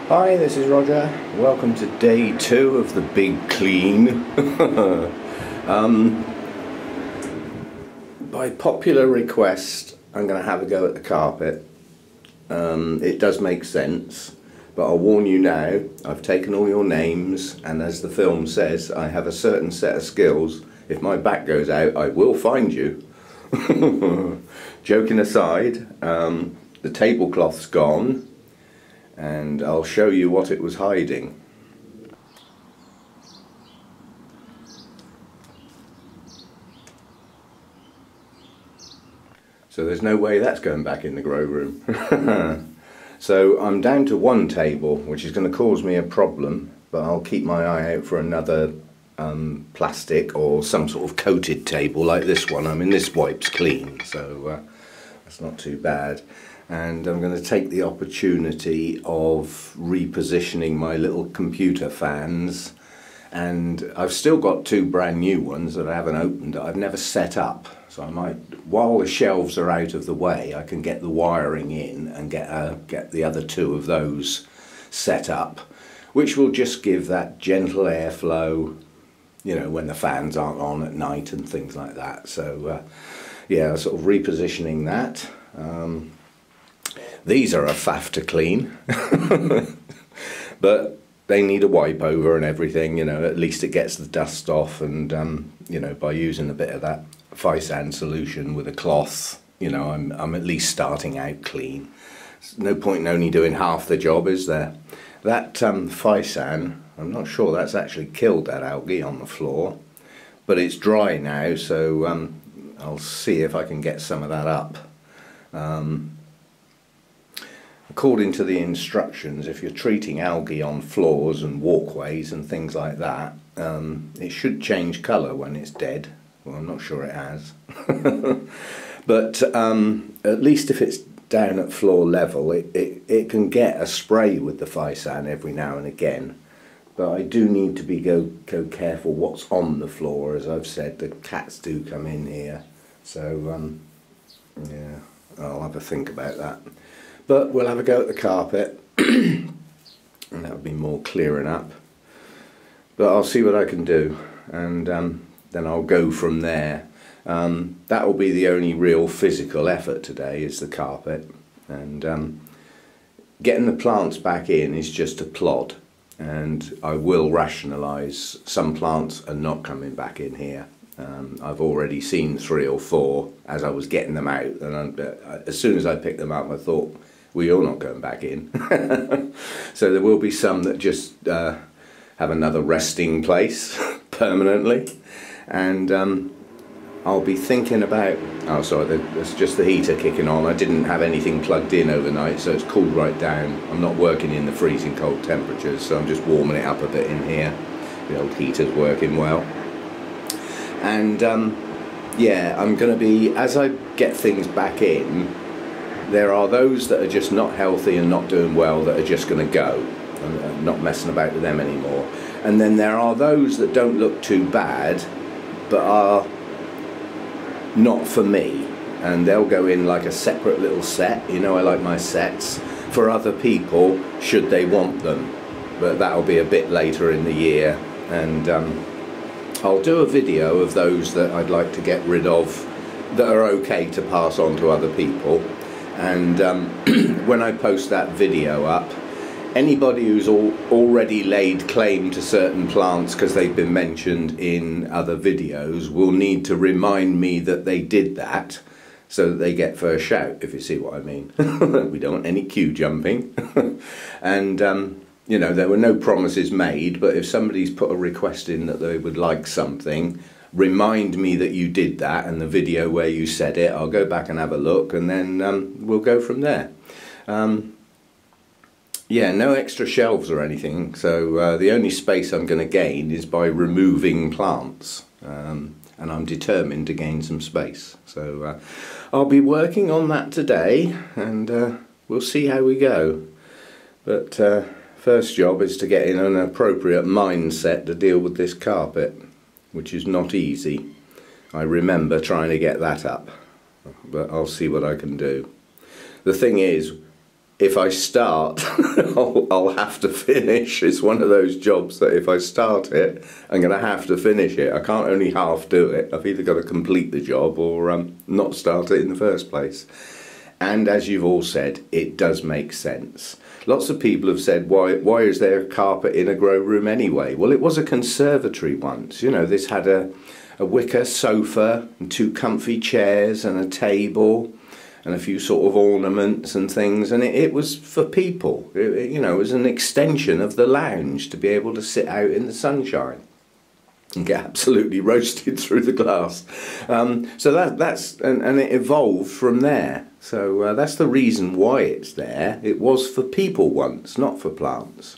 Hi, this is Roger. Welcome to day 2 of the big clean. By popular request, I'm going to have a go at the carpet. It does make sense, but I'll warn you now, I've taken all your names, and as the film says, I have a certain set of skills. If my back goes out, I will find you. Joking aside, the tablecloth's gone, and I'll show you what it was hiding. So there's no way that's going back in the grow room. So I'm down to one table, which is going to cause me a problem, but I'll keep my eye out for another plastic or some sort of coated table like this one. I mean, this wipes clean, so that's not too bad. And I'm going to take the opportunity of repositioning my little computer fans, and I've still got 2 brand new ones that I haven't opened that I've never set up, so I might, while the shelves are out of the way, I can get the wiring in and get the other 2 of those set up, which will just give that gentle airflow, you know, when the fans aren't on at night and things like that. So yeah, sort of repositioning that. These are a faff to clean, but they need a wipe over and everything, you know, at least it gets the dust off, and you know, by using a bit of that Physan solution with a cloth, you know, I'm at least starting out clean. There's no point in only doing half the job, is there? That Physan, I'm not sure that's actually killed that algae on the floor, but it's dry now, so I'll see if I can get some of that up. According to the instructions, if you're treating algae on floors and walkways and things like that, it should change colour when it's dead. Well, I'm not sure it has. But at least if it's down at floor level, it can get a spray with the Physan every now and again. But I do need to go careful what's on the floor. As I've said, the cats do come in here. So yeah, I'll have a think about that. But we'll have a go at the carpet, and that'll be more clearing up. But I'll see what I can do, and then I'll go from there. That will be the only real physical effort today, is the carpet. And getting the plants back in is just a plod, and I will rationalise some plants are not coming back in here. I've already seen 3 or 4 as I was getting them out, and as soon as I picked them up I thought, well, you're not going back in. So there will be some that just have another resting place permanently, and I'll be thinking about, oh sorry, that's just the heater kicking on. I didn't have anything plugged in overnight, so it's cooled right down. I'm not working in the freezing cold temperatures, so I'm just warming it up a bit in here. The old heater's working well. And yeah, I'm going to be, as I get things back in, there are those that are just not healthy and not doing well that are just going to go. I'm not messing about with them anymore. And then there are those that don't look too bad but are not for me, and they'll go in like a separate little set. You know, I like my sets for other people should they want them, but that'll be a bit later in the year. And I'll do a video of those that I'd like to get rid of that are okay to pass on to other people. And when I post that video up, anybody who's already laid claim to certain plants because they've been mentioned in other videos will need to remind me that they did that, so that they get first shout, if you see what I mean. We don't want any queue jumping. And you know, there were no promises made, but if somebody's put a request in that they would like something, remind me that you did that, and the video where you said it, I'll go back and have a look, and then we'll go from there. Yeah, no extra shelves or anything, so the only space I'm going to gain is by removing plants, and I'm determined to gain some space. So I'll be working on that today, and we'll see how we go. But first job is to get in an appropriate mindset to deal with this carpet, which is not easy. I remember trying to get that up, but I'll see what I can do. The thing is, if I start, I'll have to finish. It's one of those jobs that if I start it, I'm going to have to finish it. I can't only half do it. I've either got to complete the job or not start it in the first place. And as you've all said, it does make sense. Lots of people have said, why is there carpet in a grow room anyway? Well, it was a conservatory once. You know, this had a wicker sofa and 2 comfy chairs and a table and a few sort of ornaments and things, and it was for people. You know, it was an extension of the lounge to be able to sit out in the sunshine and get absolutely roasted through the glass. So that's and it evolved from there. So that's the reason why it's there. It was for people once, not for plants.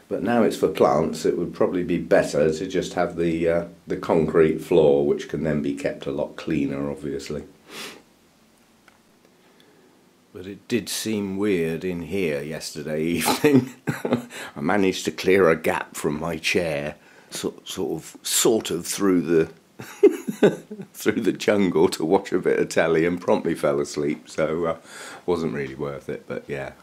But now it's for plants. It would probably be better to just have the concrete floor, which can then be kept a lot cleaner, obviously. But it did seem weird in here yesterday evening. I managed to clear a gap from my chair, sort of through the through the jungle to watch a bit of telly, and promptly fell asleep. So wasn't really worth it. But yeah,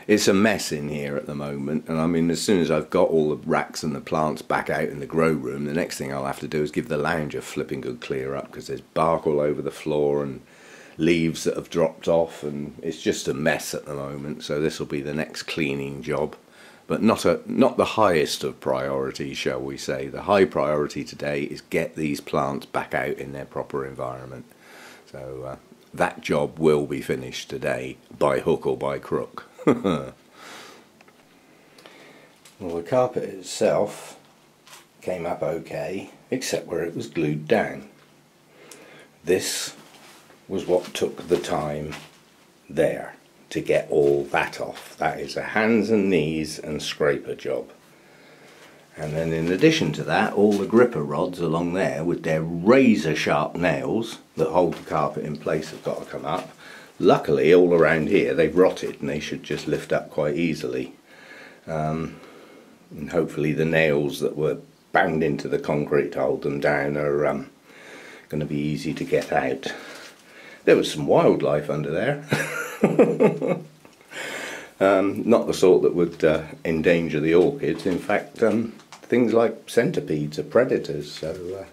it's a mess in here at the moment. And I mean, as soon as I've got all the racks and the plants back out in the grow room, the next thing I'll have to do is give the lounge a flipping good clear up, because there's bark all over the floor and leaves that have dropped off, and it's just a mess at the moment. So this will be the next cleaning job, but not the highest of priorities, shall we say. The high priority today is get these plants back out in their proper environment. So that job will be finished today, by hook or by crook. Well, the carpet itself came up okay, except where it was glued down. This was what took the time there to get all that off. That is a hands and knees and scraper job. And then in addition to that, all the gripper rods along there with their razor sharp nails that hold the carpet in place have got to come up. Luckily, all around here they've rotted and they should just lift up quite easily. And hopefully the nails that were banged into the concrete to hold them down are going to be easy to get out. There was some wildlife under there. Not the sort that would endanger the orchids. In fact, things like centipedes are predators. So,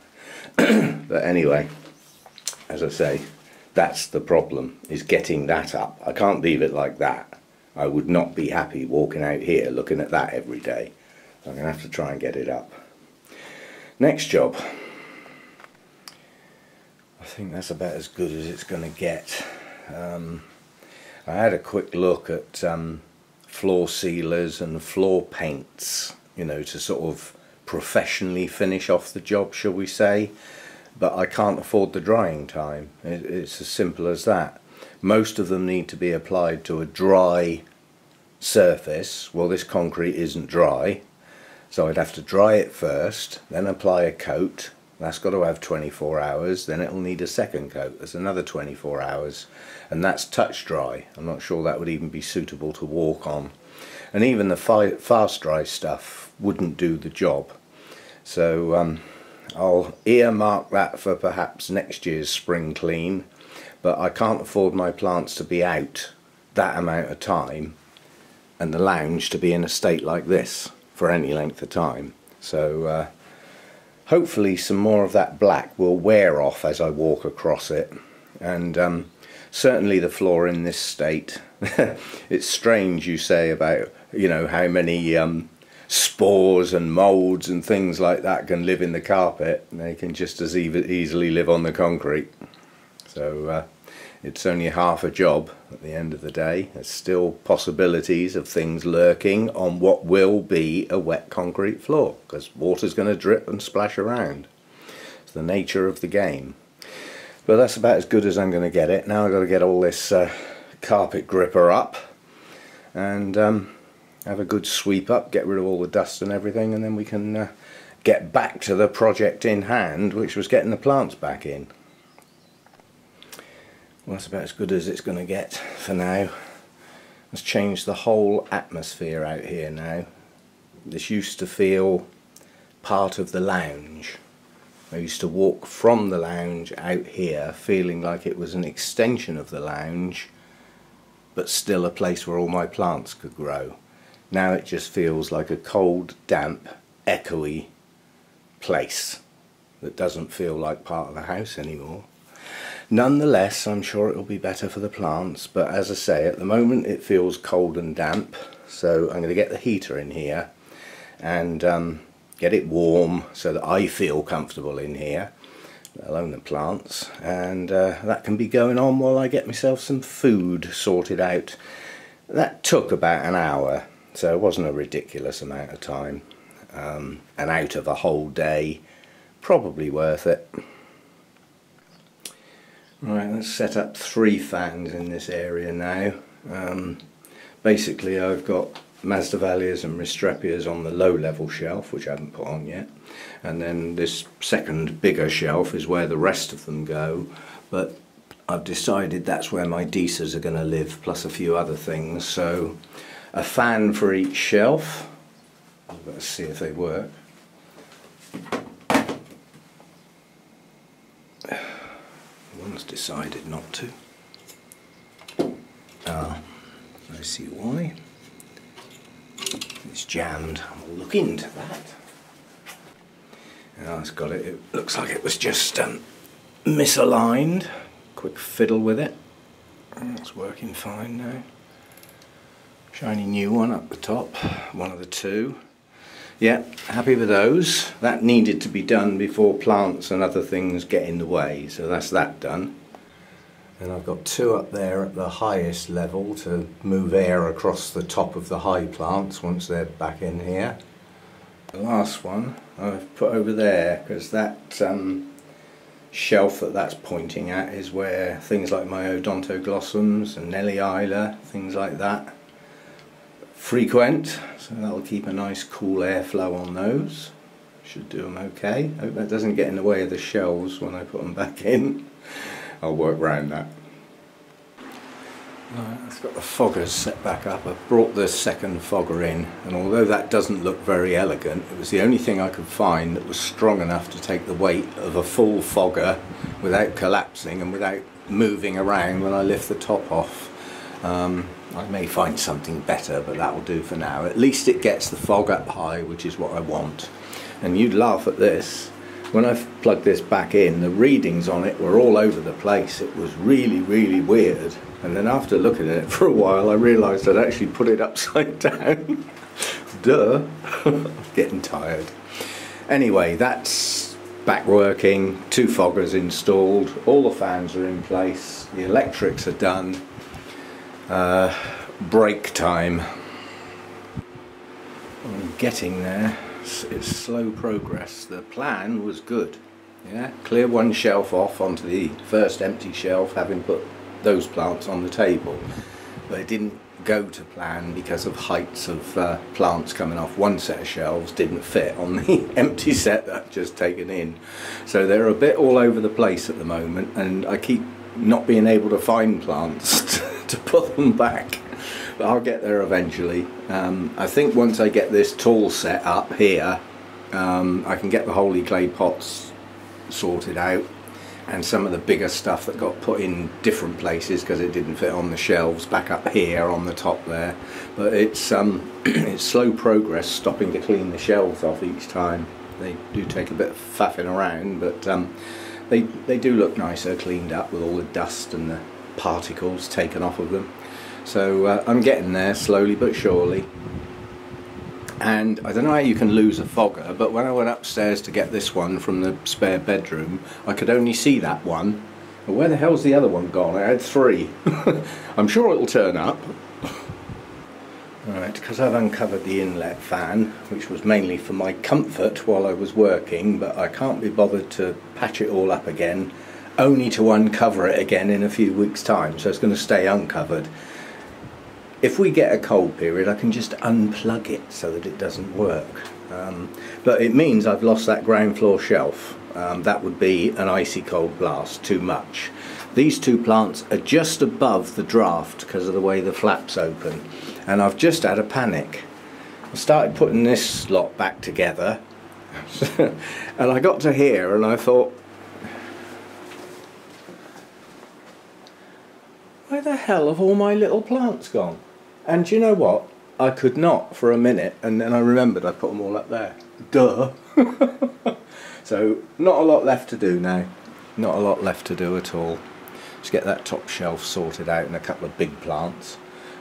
but anyway, as I say, that's the problem, is getting that up. I can't leave it like that. I would not be happy walking out here looking at that every day. So I'm going to have to try and get it up. Next job. I think that's about as good as it's going to get. I had a quick look at floor sealers and floor paints, you know, to sort of professionally finish off the job, shall we say, but I can't afford the drying time. It's as simple as that. Most of them need to be applied to a dry surface. Well, this concrete isn't dry, so I'd have to dry it first, then apply a coat. That's got to have 24 hours, then it'll need a second coat. There's another 24 hours, and that's touch dry. I'm not sure that would even be suitable to walk on. And even the fast dry stuff wouldn't do the job. So I'll earmark that for perhaps next year's spring clean, but I can't afford my plants to be out that amount of time and the lounge to be in a state like this for any length of time. So hopefully some more of that black will wear off as I walk across it, and certainly the floor in this state. It's strange you say about, you know, how many spores and moulds and things like that can live in the carpet. They can just as easily live on the concrete. So it's only half a job at the end of the day. There's still possibilities of things lurking on what will be a wet concrete floor, because water's going to drip and splash around. It's the nature of the game. But that's about as good as I'm going to get it. Now I've got to get all this carpet gripper up and have a good sweep up, get rid of all the dust and everything, and then we can get back to the project in hand, which was getting the plants back in. Well, that's about as good as it's going to get for now. Let's change the whole atmosphere out here now. This used to feel part of the lounge. I used to walk from the lounge out here feeling like it was an extension of the lounge, but still a place where all my plants could grow. Now it just feels like a cold, damp, echoey place that doesn't feel like part of the house anymore. Nonetheless, I'm sure it'll be better for the plants, but as I say, at the moment it feels cold and damp, so I'm going to get the heater in here and get it warm so that I feel comfortable in here, let alone the plants, and that can be going on while I get myself some food sorted out. That took about an hour, so it wasn't a ridiculous amount of time, and out of a whole day, probably worth it. Right, let's set up 3 fans in this area now. Basically I've got Masdevallias and Restrepias on the low level shelf, which I haven't put on yet, and then this second bigger shelf is where the rest of them go, but I've decided that's where my Deesas are going to live, plus a few other things, so a fan for each shelf. Let's see if they work. One's decided not to. Ah, I see why. It's jammed. I'll look into that. Oh, it's got it. It looks like it was just misaligned. Quick fiddle with it. It's working fine now. Shiny new one up the top. One of the 2. Yeah, happy with those. That needed to be done before plants and other things get in the way, so that's that done. And I've got 2 up there at the highest level to move air across the top of the high plants once they're back in here. The last one I've put over there because that shelf that's pointing at is where things like my Odontoglossums and Nellie Isla, things like that, frequent, so that'll keep a nice cool airflow on those. Should do them okay. Hope that doesn't get in the way of the shelves when I put them back in. I'll work around that. Right, I've got the foggers set back up. I've brought the second fogger in, and although that doesn't look very elegant, it was the only thing I could find that was strong enough to take the weight of a full fogger without collapsing and without moving around when I lift the top off. I may find something better, but that will do for now. At least it gets the fog up high, which is what I want. And you'd laugh at this. When I plugged this back in, the readings on it were all over the place. It was really, really weird. And then after looking at it for a while, I realised I'd actually put it upside down. Duh. I'm getting tired. Anyway, that's back working. 2 foggers installed. All the fans are in place. The electrics are done. Break time. I'm getting there. It's slow progress. The plan was good. Yeah, clear one shelf off onto the first empty shelf, having put those plants on the table. But it didn't go to plan because of heights of plants coming off. One set of shelves didn't fit on the empty set that I've just taken in. So they're a bit all over the place at the moment, and I keep not being able to find plants to put them back. But I'll get there eventually. I think once I get this tall set up here, I can get the holy clay pots sorted out, and some of the bigger stuff that got put in different places because it didn't fit on the shelves back up here on the top there. But it's it's slow progress, stopping to clean the shelves off each time. They do take a bit of faffing around, but they do look nicer cleaned up with all the dust and the particles taken off of them. So I'm getting there slowly but surely. And I don't know how you can lose a fogger, but when I went upstairs to get this one from the spare bedroom, I could only see that one. But where the hell's the other one gone? I had 3. I'm sure it'll turn up. Alright, because I've uncovered the inlet fan, which was mainly for my comfort while I was working, but I can't be bothered to patch it all up again, only to uncover it again in a few weeks' time, so it's going to stay uncovered. If we get a cold period, I can just unplug it so that it doesn't work. But it means I've lost that ground floor shelf. That would be an icy cold blast, too much. These 2 plants are just above the draft because of the way the flaps open. And I've just had a panic. I started putting this lot back together and I got to here and I thought, where the hell have all my little plants gone? And do you know what? I could not for a minute, and then I remembered I put them all up there. Duh. So not a lot left to do now. Not a lot left to do at all. Just get that top shelf sorted out and a couple of big plants,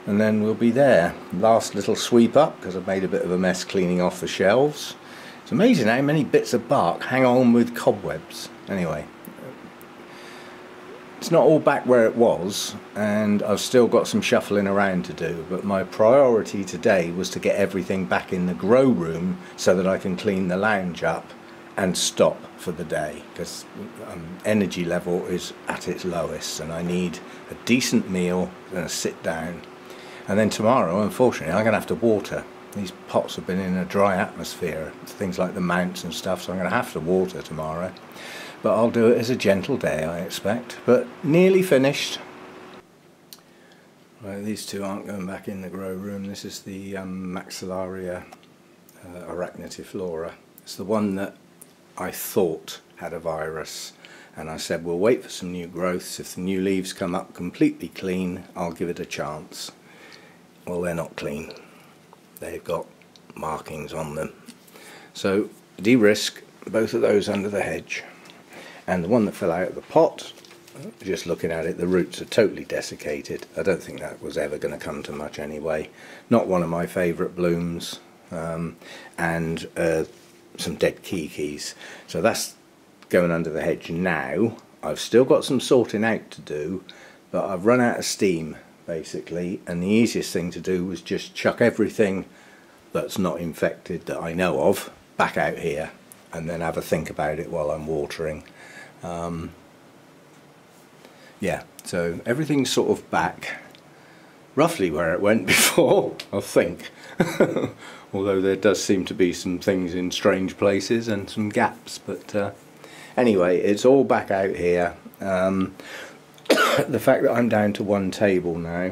and then we'll be there. Last little sweep up, because I've made a bit of a mess cleaning off the shelves. It's amazing how many bits of bark hang on with cobwebs. Anyway, it's not all back where it was, and I've still got some shuffling around to do, but my priority today was to get everything back in the grow room so that I can clean the lounge up and stop for the day, because energy level is at its lowest and I need a decent meal and a sit down. And then tomorrow, unfortunately, I'm going to have to water. These pots have been in a dry atmosphere, things like the mounts and stuff, so I'm going to have to water tomorrow. But I'll do it as a gentle day, I expect. But nearly finished. Right, these two aren't going back in the grow room. This is the Maxillaria arachnitiflora. It's the one that I thought had a virus, and I said we'll wait for some new growths. If the new leaves come up completely clean, I'll give it a chance. Well, they're not clean. They've got markings on them. So de-risk both of those under the hedge. And the one that fell out of the pot, just looking at it, the roots are totally desiccated. I don't think that was ever going to come to much anyway. Not one of my favourite blooms. And some dead kikis. So that's going under the hedge now. I've still got some sorting out to do, but I've run out of steam basically, and the easiest thing to do was just chuck everything that's not infected that I know of back out here, and then have a think about it while I'm watering. Yeah, so everything's sort of back roughly where it went before, I think. Although there does seem to be some things in strange places and some gaps, but anyway, it's all back out here. The fact that I'm down to one table now,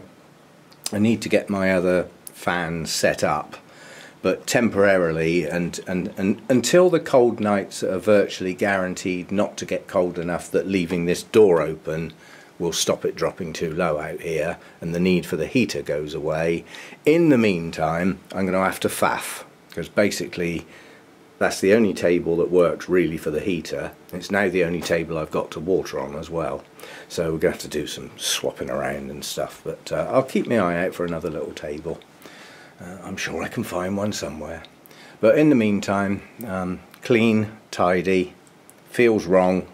I need to get my other fans set up, but temporarily, and until the cold nights are virtually guaranteed not to get cold enough that leaving this door open will stop it dropping too low out here and the need for the heater goes away. In the meantime, I'm going to have to faff, because basically that's the only table that works really for the heater. It's now the only table I've got to water on as well, so we're going to have to do some swapping around and stuff, but I'll keep my eye out for another little table. I'm sure I can find one somewhere, but in the meantime, clean, tidy, feels wrong.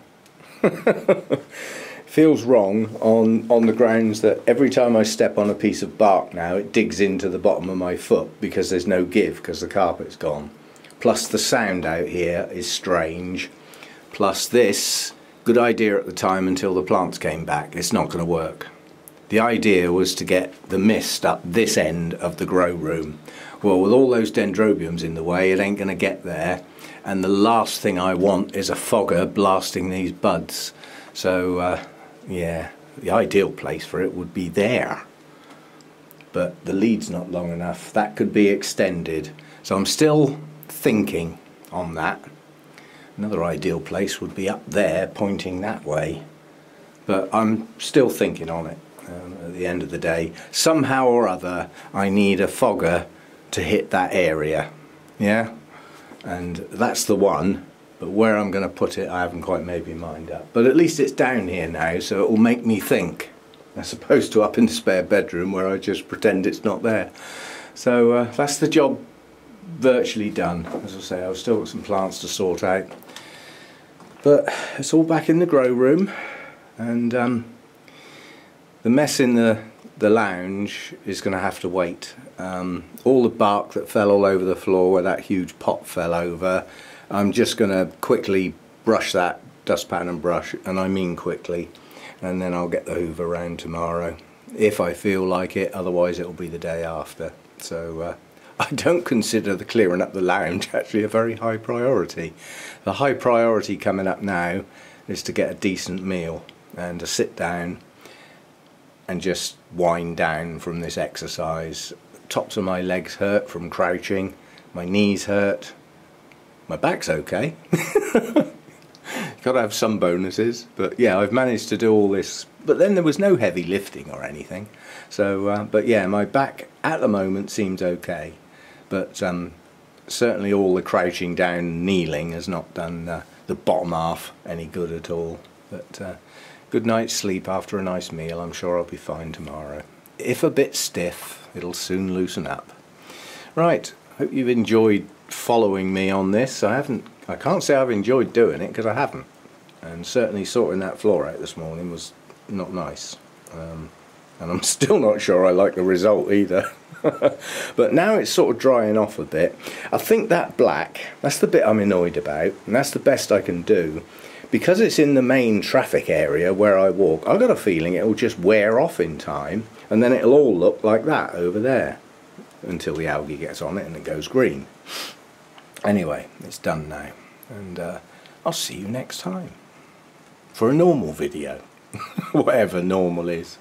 Feels wrong on the grounds that every time I step on a piece of bark now, it digs into the bottom of my foot because there's no give, because the carpet's gone. Plus the sound out here is strange. Plus this, good idea at the time until the plants came back, it's not going to work. The idea was to get the mist up this end of the grow room. Well, with all those dendrobiums in the way, it ain't going to get there. And the last thing I want is a fogger blasting these buds. So, yeah, the ideal place for it would be there, but the lead's not long enough. That could be extended, so I'm still thinking on that. Another ideal place would be up there pointing that way, but I'm still thinking on it. At the end of the day, somehow or other I need a fogger to hit that area, yeah, and that's the one. But where I'm going to put it, I haven't quite made my mind up. But at least it's down here now, so it will make me think, as opposed to up in the spare bedroom where I just pretend it's not there. So that's the job virtually done. As I say, I've still got some plants to sort out. But it's all back in the grow room, and the mess in the lounge is going to have to wait. All the bark that fell all over the floor where that huge pot fell over, I'm just going to quickly brush that dustpan and brush, and I mean quickly, and then I'll get the hoover round tomorrow if I feel like it, otherwise it'll be the day after. So I don't consider the clearing up the lounge actually a very high priority. The high priority coming up now is to get a decent meal and to sit down and just wind down from this exercise. Tops of my legs hurt from crouching, my knees hurt. My back's okay. Got to have some bonuses, but yeah, I've managed to do all this. But then there was no heavy lifting or anything. So, but yeah, my back at the moment seems okay. But certainly all the crouching down and kneeling has not done the bottom half any good at all. But good night's sleep after a nice meal. I'm sure I'll be fine tomorrow. If a bit stiff, it'll soon loosen up. Right, hope you've enjoyed following me on this. I can't say I've enjoyed doing it, because I haven't. And certainly sorting that floor out this morning was not nice. And I'm still not sure I like the result either. But now it's sort of drying off a bit. I think that black, that's the bit I'm annoyed about, and that's the best I can do. Because it's in the main traffic area where I walk, I've got a feeling it'll just wear off in time, and then it'll all look like that over there until the algae gets on it and it goes green. Anyway, it's done now, and I'll see you next time for a normal video. Whatever normal is.